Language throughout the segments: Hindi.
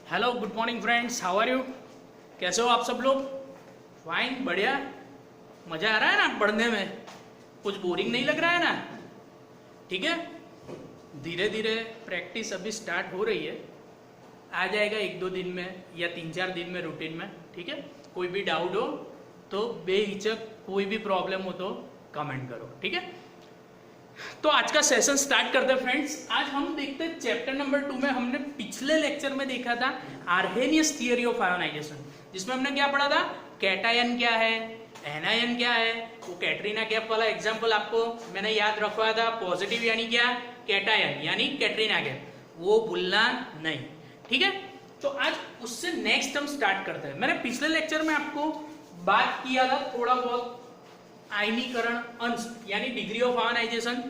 Hello good morning friends, how are you? कैसे हो आप सब लोग? फाइन, बढ़िया। मज़ा आ रहा है ना पढ़ने में? कुछ बोरिंग नहीं लग रहा है ना? ठीक है, धीरे धीरे प्रैक्टिस अभी स्टार्ट हो रही है। आ जाएगा एक दो दिन में या तीन चार दिन में रूटीन में। ठीक है, कोई भी डाउट हो तो बेहिचक, कोई भी प्रॉब्लम हो तो कमेंट करो। ठीक है, तो आज का सेशन स्टार्ट करते हैं फ्रेंड्स। आज हम देखते हैं चैप्टर नंबर 2 में हमने पिछले लेक्चर में देखा था आर्हेनियस थियरी ऑफ आयोनाइजेशन, जिसमें हमने क्या पढ़ा था? कैटायन क्या है, एनायन क्या है। वो कैटरीना कैफ वाला एग्जांपल आपको मैंने याद रखवाया था। पॉजिटिव यानी क्या? कैटायन यानी कैटरीना कैफ, वो भूलना नहीं। ठीक है, तो आज उससे नेक्स्ट हम स्टार्ट करते हैं। मैंने पिछले लेक्चर में आपको बात किया था थोड़ा बहुत आयनीकरण अंश यानी डिग्री ऑफ आयनाइजेशन।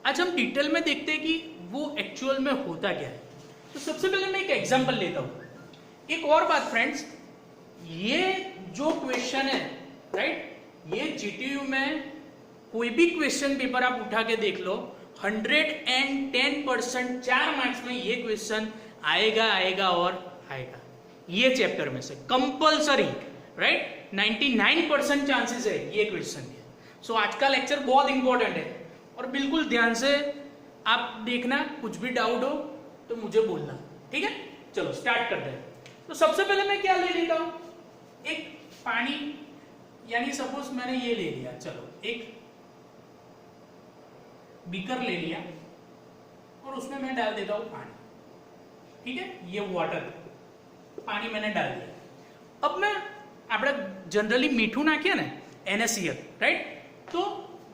आज हम डिटेल में देखते हैं कि वो एक्चुअल में होता क्या है। तो सबसे पहले मैं एक एग्जांपल लेता हूं। एक और बात फ्रेंड्स, ये जो क्वेश्चन है राइट, ये जीटीयू में कोई भी क्वेश्चन पेपर आप उठा के देख लो, 110% 4 मार्क्स में ये क्वेश्चन आएगा आएगा और आएगा। ये चैप्टर में से कंपल्सरी राइट 99% चांसेस है ये क्वेश्चन के। सो आज का लेक्चर बहुत इंपॉर्टेंट है और बिल्कुल ध्यान से आप देखना। कुछ भी डाउट हो तो मुझे बोलना। ठीक है, चलो स्टार्ट करते हैं। तो सबसे पहले मैं क्या ले लेता हूं? एक पानी, यानी सपोज मैंने ये ले लिया, चलो एक बीकर ले लिया और उसमें मैं डाल देता हूं पानी। ठीक है, ये वाटर पानी मैंने डाल दिया। अब मैं આપણે जनरली मीठू नाखिए ना NaCl राइट, तो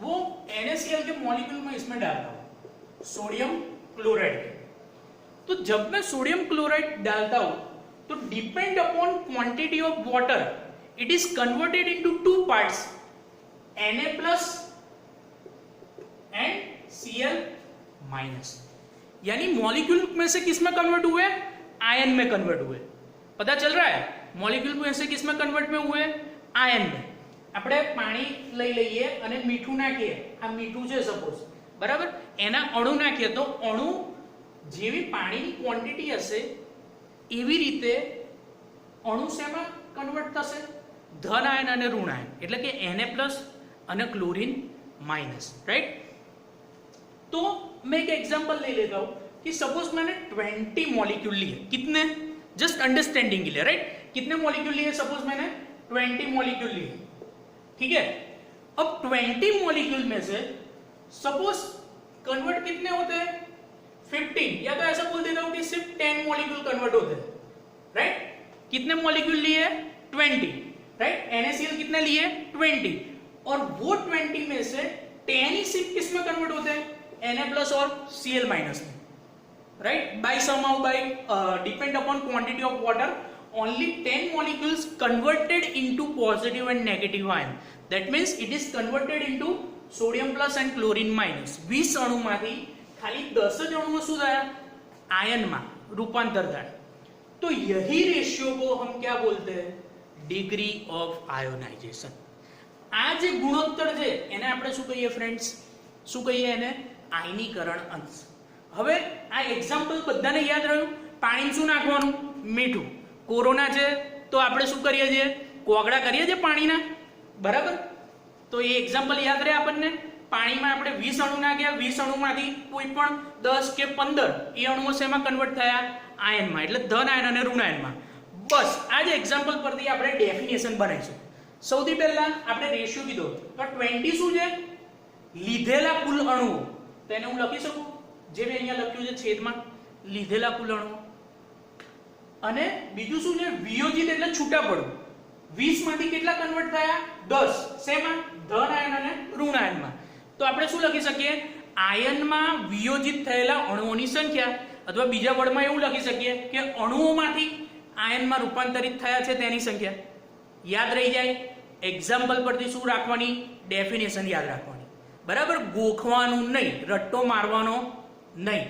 वो NaCl के मॉलिक्यूल में इसमें डालता हूं सोडियम क्लोराइड। तो जब मैं सोडियम क्लोराइड डालता हूं तो depend upon quantity of water it is converted into 2 parts, Na+ and Cl-। यानी मॉलिक्यूल में से किस में कन्वर्ट हुए? आयन में कन्वर्ट हुए। पता चल रहा है? मॉलिक्यूल में से किस में कन्वर्ट में हुए? आयन में। આપણે પાણી લઈ લઈએ અને મીઠું નાખીએ, આ મીઠું છે સપોઝ, બરાબર? એના અણુ નાખીએ તો અણુ જેવી પાણીની ક્વોન્ટિટી હશે એવી રીતે અણુ શેમાં કન્વર્ટ થશે? ધન આયન અને ઋણ આયન, એટલે કે Na+ અને ક્લોરીન માઇનસ રાઈટ। तो मैं एक एग्जांपल ले लेता हूं कि सपोज मैंने 20 मॉलिक्यूल लिए। कितने? जस्ट अंडरस्टैंडिंग के लिए राइट। कितने मॉलिक्यूल लिए? सपोज मैंने 20 मॉलिक्यूल लिए। ठीक है, अब 20 मॉलिक्यूल में से सपोज कन्वर्ट कितने होते हैं? 15, या तो ऐसा बोल देता हूं कि सिर्फ 10 मॉलिक्यूल कन्वर्ट होते हैं राइट। कितने मॉलिक्यूल लिए? 20 राइट। NaCl कितने लिए? 20, और वो 20 में से 10 ही सिर्फ किस में कन्वर्ट होते हैं? Na+ और Cl- में right, by somehow by depend upon quantity of water only 10 molecules converted into positive and negative ion, that means it is converted into sodium plus and chlorine minus। 20 અણુમાંથી ખાલી 10 જ અણુઓ શું થયા? આયનમાં રૂપાંતર થાય। तो यही रेशियो को हम क्या बोलते हैं? Degree of ionization. આ જે ગુણોત્તર છે એને આપણે શું કહીએ ફ્રેન્ડ્સ? શું કહીએ એને? આયનીકરણ અંશ। હવે આ એક્ઝામ્પલ બધાને યાદ રહ્યું? પાણી શું નાખવાનું? મીઠું। કોરોના છે તો આપણે શું કરીએ છીએ? કોગળા કરીએ છીએ પાણીના, બરાબર? તો એ એક્ઝામ્પલ યાદ રહે આપણને? પાણીમાં આપણે 20 અણુ નાખ્યા, 20 અણુમાંથી કોઈ પણ 10 કે 15 એ અણુઓ શેમાં કન્વર્ટ થયા? આયનમાં, એટલે ધન આયન અને ઋણ આયનમાં। બસ આ જ એક્ઝામ્પલ પરથી આપણે ડેફિનેશન બનાવીશું। સૌથી પહેલા આપણે રેશિયો કીધો તો 20 શું છે? લીધેલા કુલ અણુઓ, તો એને હું લખી શકું જે મેં અહીંયા લખ્યું છે છેદમાં, લીધેલા કુલ અણુઓ। અને બીજું શું છે? વિયોજિત એટલે છૂટા પડવું। 20 માંથી કેટલા કન્વર્ટ થયા? 10 શેમાં? ધન આયન અને ઋણ આયનમાં। તો આપણે શું લખી શકીએ? આયનમાં વિયોજિત થયેલા અણુઓની સંખ્યા, અથવા બીજા વર્ડમાં એવું લખી શકીએ કે અણુઓમાંથી આયનમાં રૂપાંતરિત થયા છે તેની સંખ્યા। યાદ રહી જાય? એક્ઝામ્પલ પરથી શું રાખવાની? ડેફિનેશન યાદ રાખવાની, બરાબર? ગોખવાનું નહીં, રટ્ટો મારવાનો नहीं।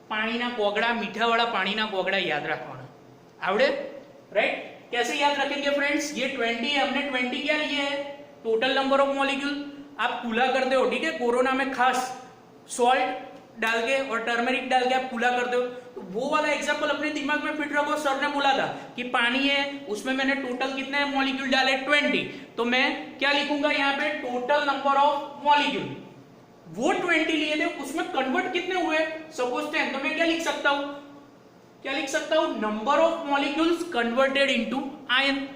पानी ना कोगड़ा, मीठा वाला पानी ना कोगड़ा याद रखवाना। आवड़े राइट? कैसे याद रखेंगे फ्रेंड्स? ये 20 है, हमने 20 क्या लिए है? Total number of molecule. आप खुला करते हो, ठीक है? कोरोना में खास सॉल्ट डाल के और टर्मरिक डाल के आप कूला करते हो, तो वो वाला एग्जांपल अपने दिमाग में फिट रखो। सर ने बोला था कि पानी है, उसमें मैंने टोटल कितने मॉलिक्यूल डाले 20, तो मैं क्या लिखूंगा यहाँ पे टोटल नंबर ऑफ मॉलिक्यूल। वो 20 लिए थे, उसमें कन्वर्ट कितने हुए, सपोज 10, तो मैं क्या लिख सकता हूं, क्या लिख सकता हूं, number of molecules converted into ion.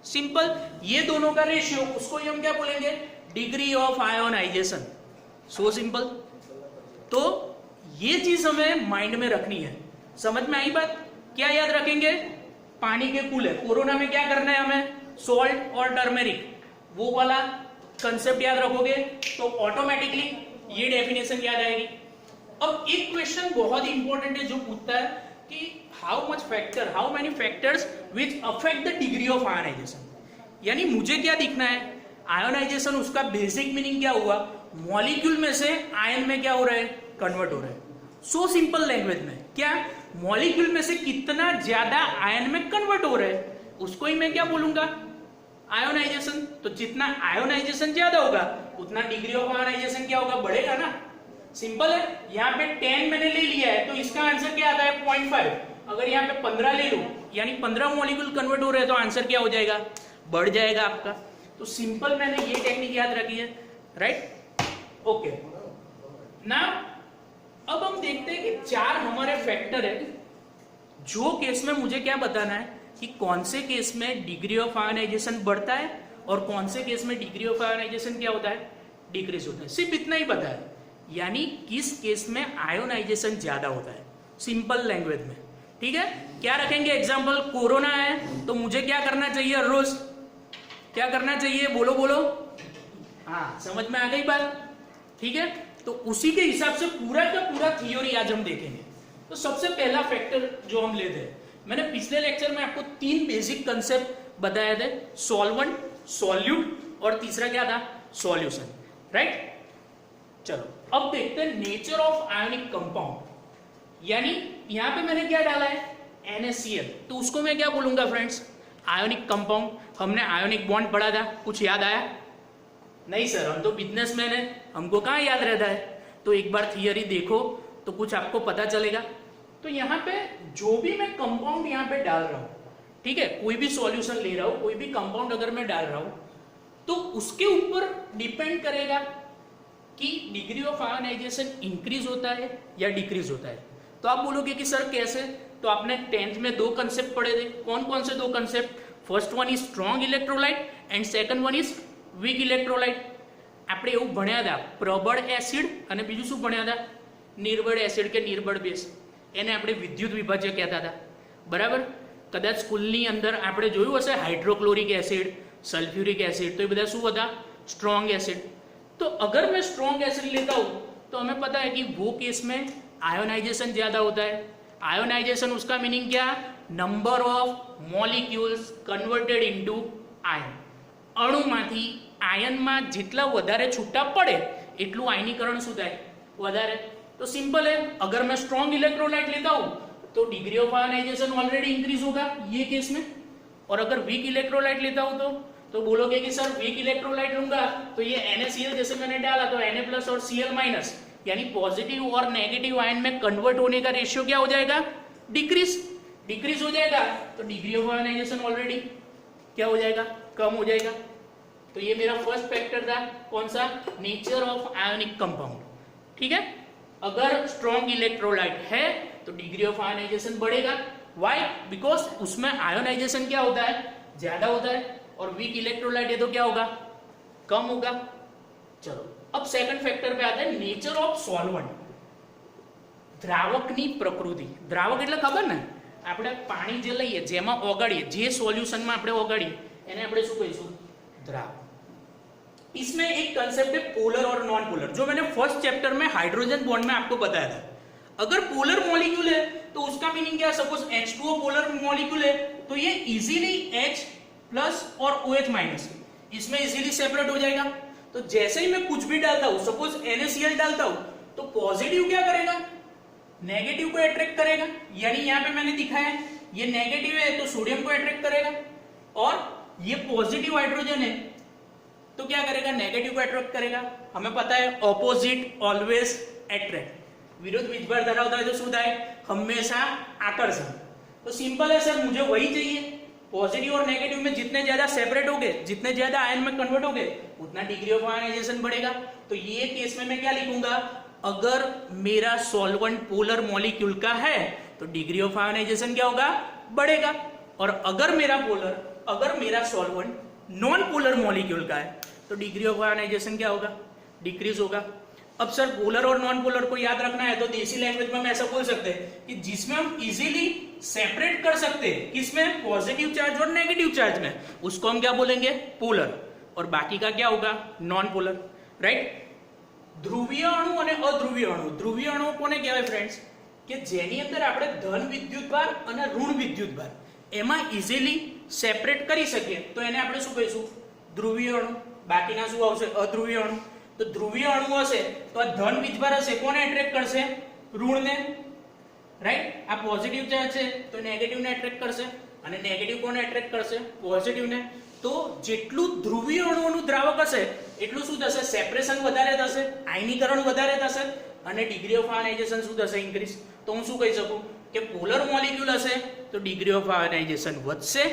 Simple, ये दोनों का रेशियो, उसको ही हम क्या बोलेंगे, degree of ionization. So simple. तो ये चीज हमें माइंड में रखनी है। समझ में आई बात? क्या याद रखेंगे, पानी के कूले, कोरोना में क्या करना है हमें, सॉल्ट और टर्मेरिक, वो वाला कंसेप्ट याद रखोगे तो ऑटोमेटिकली ये डेफिनेशन याद आएगी। अब एक क्वेश्चन बहुत ही इंपॉर्टेंट है जो पूछता है कि how many factors which affect the degree of ionization. यानी मुझे क्या दिखना है, आयोनाइजेशन उसका बेसिक मीनिंग क्या हुआ, मॉलिक्यूल में से आयन में क्या हो रहा है, कन्वर्ट हो रहा है। सो सिंपल लैंग्वेज में क्या, मॉलिक्यूल में से कितना ज्यादा आयन में कन्वर्ट हो रहा है, उसको ही मैं क्या बोलूंगा, आयोनाइजेशन। तो जितना आयोनाइजेशन ज्यादा होगा उतना डिग्री ऑफ आयोनाइजेशन क्या होगा, बढ़ेगा ना। सिंपल है। यहाँ पे 10 मैंने ले लिया है तो इसका आंसर क्या आता है 0.5। अगर यहाँ पे 15 ले लूं, यानी 15 मॉलिक्यूल कन्वर्ट हो रहे हैं, तो आंसर क्या हो जाएगा, बढ़ जाएगा आपका। तो सिंपल मैंने ये टेक्निक याद रखी है, राइट, ओके। ना अब हम देखते हैं कि 4 हमारे फैक्टर है, जो केस में मुझे क्या बताना है कि कौन से केस में डिग्री ऑफ आयोनाइजेशन बढ़ता है और कौन से केस में डिग्री ऑफ आयोनाइजेशन क्या होता है, डिक्रीज होता है। सिर्फ इतना ही पता है, यानी किस केस में आयोनाइजेशन ज्यादा होता है, सिंपल लैंग्वेज में। ठीक है, क्या रखेंगे एग्जांपल, कोरोना है तो मुझे क्या करना चाहिए, रोज क्या करना चाहिए, बोलो बोलो, हाँ समझ में आ गई बात। ठीक है, तो उसी के हिसाब से पूरा का पूरा थियोरी आज हम देखेंगे। तो सबसे पहला फैक्टर जो हम लेते हैं, मैंने पिछले लेक्चर में आपको 3 बेसिक कंसेप्ट बताए थे, सॉल्वेंट, सॉल्यूट और तीसरा क्या था, सॉल्यूशन, राइट। चलो अब देखते हैं नेचर ऑफ आयोनिक कंपाउंड। यानी यहां पे मैंने क्या डाला है, NaCl, तो उसको मैं क्या बोलूंगा फ्रेंड्स, आयोनिक कंपाउंड। हमने आयोनिक बॉन्ड पढ़ा था, कुछ याद आया? नहीं सर, हम तो बिजनेसमैन है, हमको कहाँ याद रहता है। तो एक बार थियरी देखो तो कुछ आपको पता चलेगा। तो यहाँ पे जो भी मैं कंपाउंड यहाँ पे डाल रहा हूँ, ठीक है, कोई भी सॉल्यूशन ले रहा हूँ, कोई भी कंपाउंड अगर मैं डाल रहा हूँ, तो उसके ऊपर डिपेंड करेगा कि डिग्री ऑफ आयोनाइजेशन इंक्रीज होता है या डिक्रीज होता है। तो आप बोलोगे कि सर कैसे, तो आपने 10th में 2 कंसेप्ट पढ़े थे, कौन कौन से 2 concept, first one is strong electrolyte and second one is weak electrolyte. આપણે એવું ભણ્યા હતા પ્રબળ એસિડ અને બીજું શું ભણ્યા હતા, નિર્બળ એસિડ કે નિર્બળ બેઝ. એને આપણે વિદ્યુત વિભાજ્ય કહેતા હતા, બરાબર. કદાચ સ્કૂલની અંદર આપણે જોયું હશે હાઇડ્રોક્લોરિક એસિડ, सल्फ्यूरिक एसिड, तो ये બધા શું હતા, स्ट्रॉन्ग एसिड. तो अगर मैं स्ट्रॉन्ग एसिड लेता हूँ तो हमें पता है कि वो केस में आयोनाइजेशन ज्यादा होता है. आयोनाइजेशन उसका मीनिंग क्या, number of molecules converted into ion. अणुમાંથી આયનમાં જેટલા વધારે છૂટા પડે એટલું આયનીકરણ શું થાય, વધારે. तो सिंपल है, अगर मैं स्ट्रॉन्ग इलेक्ट्रोलाइट लेता हूँ तो degree of ionization already increase होगा ये केस में. और अगर वीक इलेक्ट्रोलाइट लेता हूँ तो बोलोगे कि सर वीक इलेक्ट्रोलाइट लूंगा तो ये NaCl जैसे मैंने डाला तो Na+ और Cl-, यानी पॉजिटिव और नेगेटिव आयन में कन्वर्ट होने का रेशियो क्या हो जाएगा, डिक्रीज हो जाएगा. तो डिग्री ऑफ आयोनाइजेशन ऑलरेडी क्या हो जाएगा, कम हो जाएगा. तो ये मेरा फर्स्ट फैक्टर था, कौन सा, नेचर ऑफ आयोनिक कंपाउंड. ठीक है, अगर स्ट्रॉन्ग इलेक्ट्रोलाइट है तो डिग्री ऑफ आयोनाइजेशन बढ़ेगा. व्हाई, बिकॉज उसमें आयोनाइजेशन क्या होता है, ज्यादा होता है. और वीक इलेक्ट्रोलाइट है तो क्या होगा, कम होगा. चलो अब सेकंड फैक्टर पे आते हैं, नेचर ऑफ सॉल्वेंट. દ્રાવકની પ્રકૃતિ. દ્રાવક એટલે ખબર ને, આપણે પાણી જે લઈએ જેમાં ઓગાળીએ, જે સોલ્યુશનમાં આપણે ઓગાળીએ એને આપણે શું કહીશું, દ્રાવક. इसमें एक कंसेप्ट है पोलर और नॉन पोलर, जो मैंने फर्स्ट चैप्टर में हाइड्रोजन बॉन्ड में आपको बताया था. अगर पोलर मॉलिक्यूल है तो उसका मीनिंग क्या, सपोज H2O पोलर मॉलिक्यूल है तो ये इजीली H+ और OH- इसमें इजीली सेपरेट हो जाएगा. तो जैसे ही मैं कुछ भी डालता हूं, सपोज NaCl डालता हूं, तो पॉजिटिव क्या करेगा, नेगेटिव को अट्रैक्ट करेगा. यानी यहां पे मैंने दिखाया ये नेगेटिव है तो सोडियम को अट्रैक्ट करेगा, और ये पॉजिटिव हाइड्रोजन है तो क्या करेगा, नेगेटिव को अट्रैक्ट करेगा. हमें पता है ऑपोजिट ऑलवेज अट्रैक्ट. विरुद्ध વીજભાર ધરાવતા હોય તો શું થાય? હંમેશા આકર્ષણ. तो सिंपल है सर, मुझे वही चाहिए. पॉजिटिव और नेगेटिव में जितने ज्यादा सेपरेट होगे, जितने ज्यादा आयन में कन्वर्ट होगे, उतना डिग्री ऑफ आयनाइजेशन बढ़ेगा. तो ये केस में मैं क्या लिखूंगा? अगर मेरा सॉल्वेंट पोलर मॉलिक्यूल का है तो डिग्री ऑफ आयनाइजेशन क्या होगा? बढ़ेगा. और अगर मेरा सॉल्वेंट नॉन पोलर मॉलिक्यूल का है तो डिग्री ऑफ आयनाइजेशन क्या होगा? डिक्रीज होगा. अब सर पोलर और नॉन पोलर को याद रखना है तो देसी लैंग्वेज में हम ऐसा बोल सकते हैं कि जिसमें हम इजीली सेपरेट कर सकते हैं, किसमें? पॉजिटिव चार्ज और नेगेटिव चार्ज में, उसको हम क्या बोलेंगे? पोलर. और बाकी का क्या होगा? Non polar. राइट. ધ્રુવીય અણુ અને અધ્રુવીય અણુ. ધ્રુવીય અણુ કોને કહેવાય ફ્રેન્ડ્સ? કે જેની અંદર આપણે ધન વિદ્યુતભાર અને ઋણ વિદ્યુતભાર એમાં ઇઝીલી સેપરેટ કરી શકીએ તો એને આપણે શું કહીશું? ધ્રુવીય અણુ. બાકીના શું આવશે? અધ્રુવીય અણુ. તો ધ્રુવીય અણુ હશે તો આ ધન વીજભાર હશે કોને એટ્રેક્ટ કરશે? ઋણને. રાઈટ. આ પોઝિટિવ ચાર્જ છે તો નેગેટિવને એટ્રેક્ટ કરશે અને નેગેટિવ કોને એટ્રેક્ટ કરશે? પોઝિટિવને. તો જેટલું ધ્રુવીય અણુઓનું દ્રાવક હશે એટલું શું થશે? સેપરેશન વધારે થશે, આયનીકરણ વધારે થશે અને ડિગ્રી ઓફ આયનાઇઝેશન શું થશે? ઇન્ક્રીઝ. તો હું શું કહી શકું કે પોલર મોલિક્યુલ હશે તો ડિગ્રી ઓફ आयनाइजेशन વધશે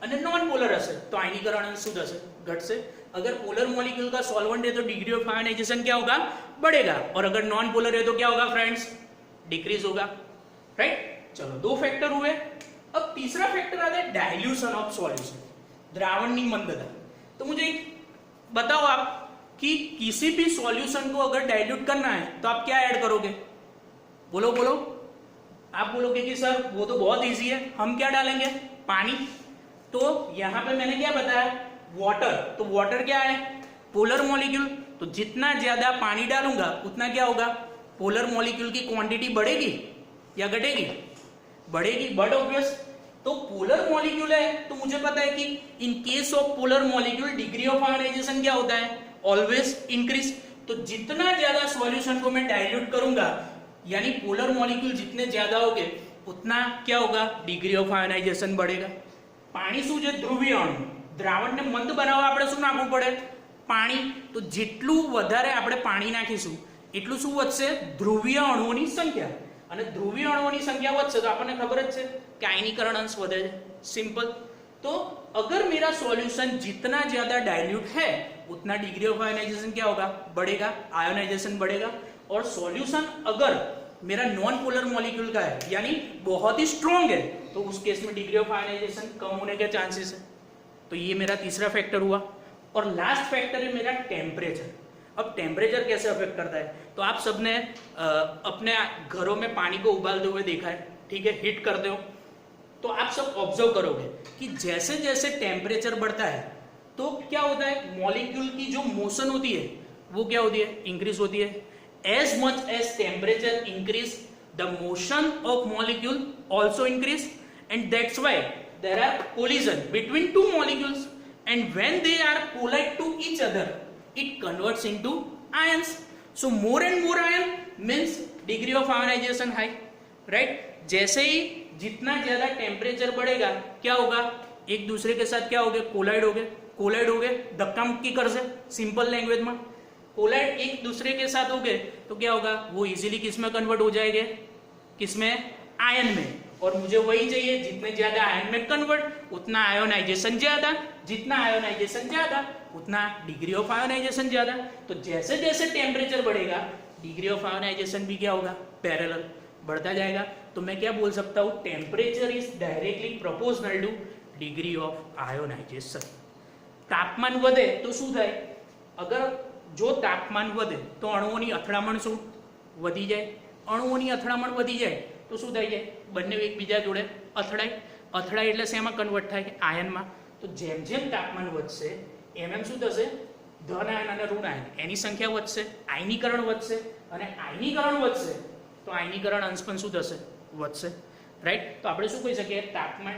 અને नॉन पोलर હશે તો आयनीकरण શું થશે? घटશે. अगर पोलर मॉलिक्यूल का सॉल्वेंट है तो डिग्री ऑफ आयनाइजेशन क्या होगा? बढ़ेगा. और अगर नॉन पोलर है तो क्या होगा फ्रेंड्स? डिक्रीज होगा. राइट. चलो 2 फैक्टर हुए. अब तीसरा फैक्टर आता है डाइल्यूशन ऑफ सॉल्यूशन, द्रावण की मंदता. तो मुझे बताओ आप कि किसी भी सॉल्यूशन को अगर डाइल्यूट करना है तो आप क्या ऐड करोगे? बोलो बोलो. आप बोलोगे कि सर वो तो बहुत इजी है, हम क्या डालेंगे? पानी. तो यहां पे मैंने क्या बताया? वाटर. तो वाटर क्या है? Polar molecule. तो जितना ज्यादा पानी डालूंगा उतना क्या होगा? पोलर मॉलिक्यूल की क्वांटिटी बढ़ेगी या घटेगी? बढ़ेगी. But obvious. तो पोलर मॉलिक्यूल है तो मुझे पता है कि in case of polar molecule degree of ionization क्या होता है? Always increase. तो जितना ज्यादा सॉल्यूशन को मैं डाइल्यूट करूंगा यानी पोलर मॉलिक्यूल जितने ज्यादा होंगे उतना क्या होगा? डिग्री ऑफ आयनाइजेशन बढ़ेगा. पानी શું છે? ધ્રુવીય અણુ. દ્રાવણને મંદ બનાવવા આપણે શું નાખવું પડે? પાણી. તો જેટલું વધારે આપણે પાણી નાખીશું એટલું શું વધશે? ધ્રુવીય અણુઓની સંખ્યા. અને ધ્રુવીય અણુઓની સંખ્યા વધશે તો આપણને ખબર જ છે કે આયનીકરણ અંશ વધે છે. સિમ્પલ. तो अगर मेरा सॉल्यूशन जितना ज्यादा डाइल्यूट है उतना डिग्री ऑफ आयनाइजेशन क्या होगा? बढ़ेगा. आयोनाइजेशन बढ़ेगा. और सॉल्यूशन अगर मेरा नॉन पोलर मॉलिक्यूल का है यानी बहुत ही स्ट्रॉन्ग है तो उस केस में डिग्री ऑफ आयनाइजेशन कम होने के चांसेस है. तो ये मेरा तीसरा फैक्टर हुआ. और लास्ट फैक्टर है मेरा टेम्परेचर. अब टेम्परेचर कैसे अफेक्ट करता है? तो आप सबने अपने घरों में पानी को उबालते हुए देखा है. ठीक है. हीट करते हो तो आप सब ऑब्जर्व करोगे कि जैसे जैसे टेम्परेचर बढ़ता है तो क्या होता है? मॉलिक्यूल की जो मोशन होती है वो क्या होती है? इंक्रीज होती है. As much as temperature increase the motion of molecule also increase and that's why there are collision between two molecules and when they are collide to each other it converts into ions. So more and more ion means degree of ionization high. Right. जैसे ही जितना ज्यादा टेम्परेचर बढ़ेगा क्या होगा? एक दूसरे के साथ क्या हो गए? कोलाइड हो गए. कोलाइड हो गए धक्का मुक्की कर से. सिंपल लैंग्वेज में कोलाइड एक दूसरे के साथ हो गए तो क्या होगा? वो इजीली किस में कन्वर्ट हो जाएंगे? किसमें? आयन में. और मुझे वही चाहिए. जितने ज्यादा आयन में कन्वर्ट उतना आयोनाइजेशन ज्यादा. जितना आयोनाइजेशन ज्यादा उतना डिग्री ऑफ आयोनाइजेशन ज्यादा. तो जैसे जैसे टेम्परेचर बढ़ेगा डिग्री ऑफ आयोनाइजेशन भी क्या होगा? पैरेलल बढ़ता जाएगा. तो मैं क्या बोल सकता हूं? Temperature is directly proportional to degree of ionization. तापमान વધે તો શું થાય? અગર જો તાપમાન વધે તો અણુઓની અથડામણ શું વધી જાય? અણુઓની અથડામણ વધી જાય તો શું થાય? બંને એકબીજા જોડે અથડાય. અથડાય એટલે શેમાં કન્વર્ટ થાય? આયનમાં. તો જેમ જેમ તાપમાન વધશે એમ એમ શું થશે? ધન આયન અને ઋણ આયન એની સંખ્યા વધશે. આયનીકરણ વધશે અને આયનીકરણ વધશે તો આયનીકરણ અંશ પણ શું થશે? વધશે. રાઈટ. તો આપણે શું કહી શકીએ? તાપમાન